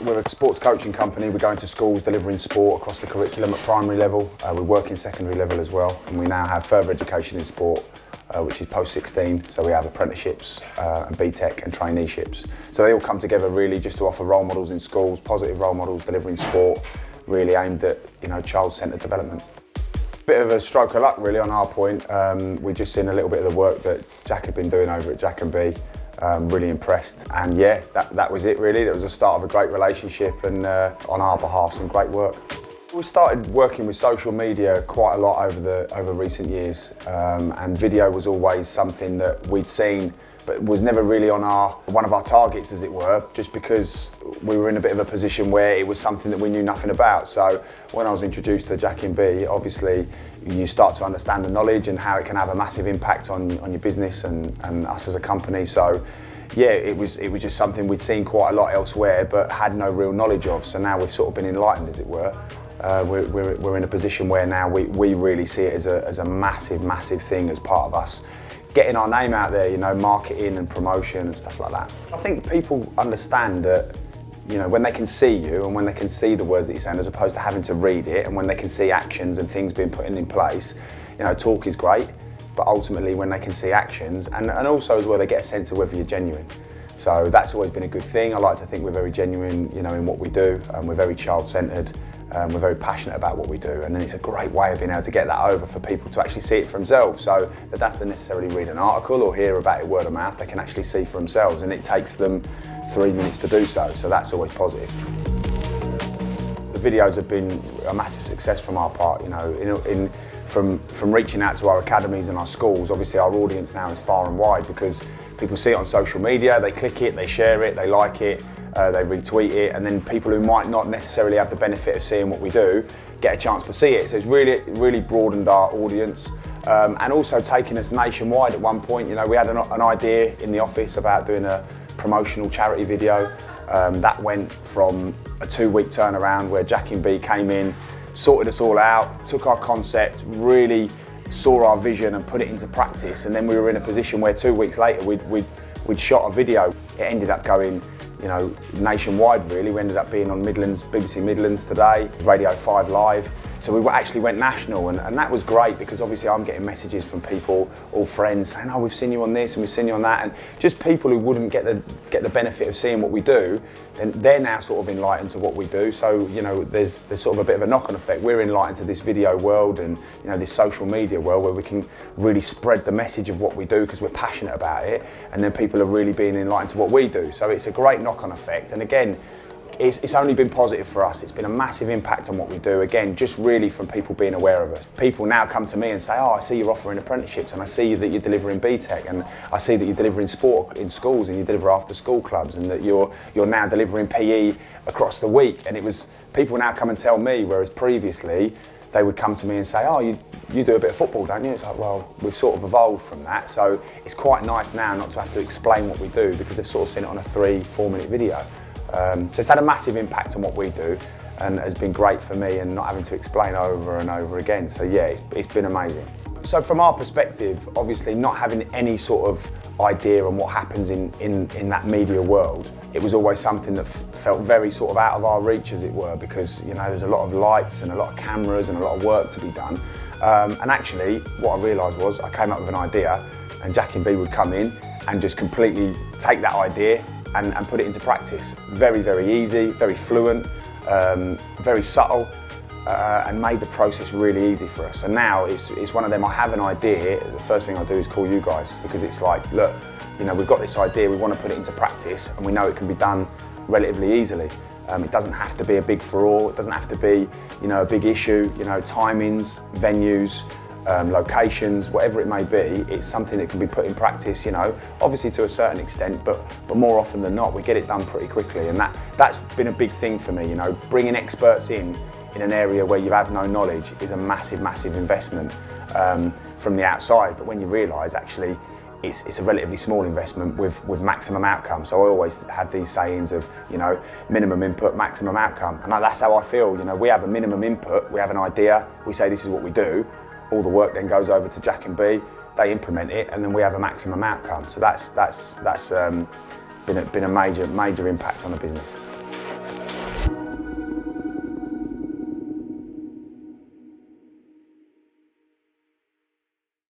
We're a sports coaching company. We go into schools delivering sport across the curriculum at primary level. We work in secondary level as well, and we now have further education in sport, which is post 16. So we have apprenticeships and BTEC and traineeships. So they all come together really just to offer role models in schools, positive role models delivering sport, really aimed at child-centred development. Bit of a stroke of luck really on our point. We've just seen a little bit of the work that Jack had been doing over at JAKINB. Really impressed, and yeah, that was it really. That was the start of a great relationship, and on our behalf some great work. We started working with social media quite a lot over recent years, and video was always something that we'd seen but was never really on one of our targets, as it were, just because we were in a bit of a position where it was something that we knew nothing about. So when I was introduced to JAKINB, obviously you start to understand the knowledge and how it can have a massive impact on your business and us as a company. So yeah, it was just something we'd seen quite a lot elsewhere but had no real knowledge of. So now we've sort of been enlightened, as it were. We're in a position where now we really see it as a massive thing as part of us getting our name out there, marketing and promotion and stuff like that. I think people understand that, when they can see you and when they can see the words that you're saying, as opposed to having to read it, and when they can see actions and things being put in place, talk is great, but ultimately when they can see actions, and also as well they get a sense of whether you're genuine. So that's always been a good thing. I like to think we're very genuine, in what we do, and we're very child-centred. We're very passionate about what we do, and then it's a great way of being able to get that over for people to actually see it for themselves. So they don't have to necessarily read an article or hear about it word of mouth. They can actually see for themselves, and it takes them 3 minutes to do so. So that's always positive. The videos have been a massive success from our part. From reaching out to our academies and our schools. Obviously, our audience now is far and wide because people see it on social media. They click it, they share it, they like it. They retweet it, and then people who might not necessarily have the benefit of seeing what we do get a chance to see it. So it's really broadened our audience, and also taken us nationwide at one point. We had an idea in the office about doing a promotional charity video. That went from a 2-week turnaround where JAKINB came in, sorted us all out, took our concept, really saw our vision and put it into practice, and then we were in a position where 2 weeks later we'd shot a video. It ended up going nationwide really. We ended up being on BBC Midlands Today, Radio 5 Live. So we actually went national, and that was great because obviously I'm getting messages from people, all friends, saying, oh, we've seen you on this and we've seen you on that, and just people who wouldn't get the benefit of seeing what we do, and they're now sort of enlightened to what we do. So there's sort of a bit of a knock-on effect. We're enlightened to this video world and this social media world where we can really spread the message of what we do because we're passionate about it, and then people are really being enlightened to what we do. So it's a great knock-on effect, and again, it's only been positive for us. It's been a massive impact on what we do, again, just really from people being aware of us. People now come to me and say, oh, I see you're offering apprenticeships, and I see that you're delivering BTEC, and I see that you're delivering sport in schools, and you deliver after school clubs, and that you're now delivering PE across the week. And it was people now come and tell me, whereas previously they would come to me and say, oh, you do a bit of football, don't you? It's like, well, we've sort of evolved from that. So it's quite nice now not to have to explain what we do because they've sort of seen it on a 3-4 minute video. So it's had a massive impact on what we do, and has been great for me, and not having to explain over and over again. So yeah, it's been amazing. So from our perspective, obviously not having any sort of idea on what happens in that media world, it was always something that felt very sort of out of our reach, as it were, because there's a lot of lights and a lot of cameras and a lot of work to be done. And actually, what I realised was I came up with an idea, and JAKINB would come in and just completely take that idea and put it into practice. Very easy, very fluent, very subtle, and made the process really easy for us. And now it's one of them. I have an idea, the first thing I do is call you guys, because it's like, look, we've got this idea, we want to put it into practice, and we know it can be done relatively easily. It doesn't have to be a big furore, it doesn't have to be a big issue, timings, venues, locations, whatever it may be. It's something that can be put in practice, obviously to a certain extent, but more often than not we get it done pretty quickly, and that's been a big thing for me. Bringing experts in an area where you have no knowledge is a massive investment from the outside, but when you realise actually it's a relatively small investment with maximum outcome. So I always have these sayings of, minimum input, maximum outcome. And that's how I feel. We have a minimum input, we have an idea, we say this is what we do. All the work then goes over to JAKINB, they implement it, and then we have a maximum outcome. So that's been a major impact on the business.